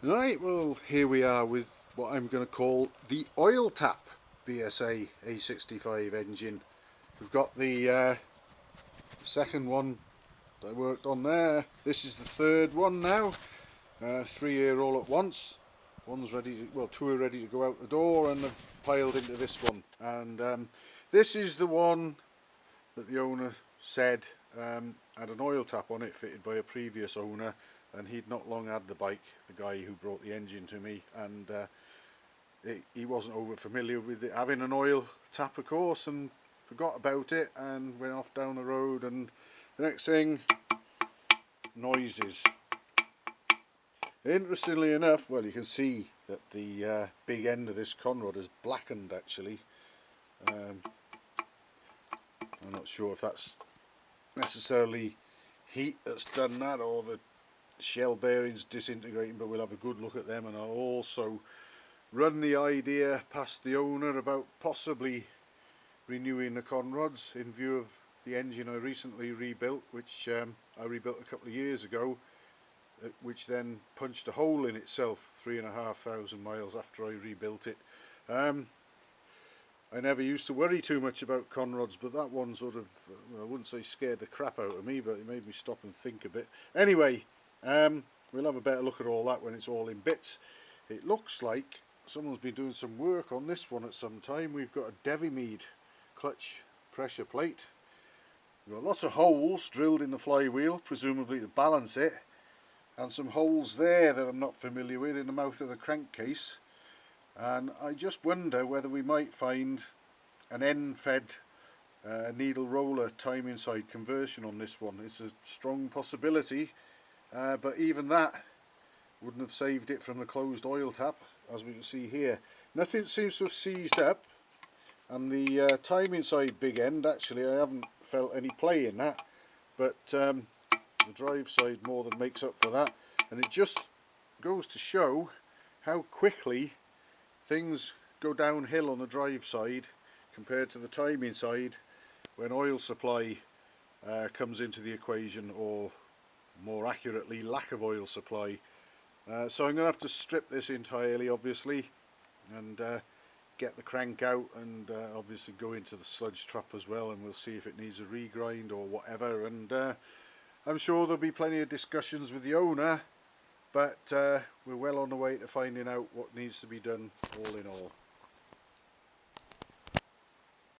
Right, well here we are with what I'm going to call the oil tap BSA A65 engine. We've got the second one that I worked on there. This is the third one now. 3 here all at once. One's ready to, well, two are ready to go out the door and they've piled into this one. And this is the one that the owner said had an oil tap on it fitted by a previous owner, and he'd not long had the bike, the guy who brought the engine to me, and he wasn't over familiar with it having an oil tap, of course, and forgot about it and went off down the road, and the next thing, noises. Interestingly enough, well, you can see that the big end of this conrod is blackened actually. I'm not sure if that's necessarily heat that's done that or the shell bearings disintegrating, but we'll have a good look at them, and I'll also run the idea past the owner about possibly renewing the conrods in view of the engine I recently rebuilt, which I rebuilt a couple of years ago, which then punched a hole in itself 3,500 miles after I rebuilt it. I never used to worry too much about conrods, but that one sort of, well, I wouldn't say scared the crap out of me, but it made me stop and think a bit. Anyway, we'll have a better look at all that when it's all in bits. It looks like someone's been doing some work on this one at some time. We've got a Devimead clutch pressure plate. We've got lots of holes drilled in the flywheel, presumably to balance it, and some holes there that I'm not familiar with in the mouth of the crankcase. And I just wonder whether we might find an end-fed needle roller timing side conversion on this one. It's a strong possibility, but even that wouldn't have saved it from the closed oil tap, as we can see here. Nothing seems to have seized up, and the timing side big end, actually I haven't felt any play in that, but the drive side more than makes up for that, and it just goes to show how quickly things go downhill on the drive side compared to the timing side when oil supply comes into the equation, or more accurately lack of oil supply. So I'm going to have to strip this entirely, obviously, and get the crank out, and obviously go into the sludge trap as well, and we'll see if it needs a regrind or whatever. And I'm sure there'll be plenty of discussions with the owner, but we're well on the way to finding out what needs to be done all in all.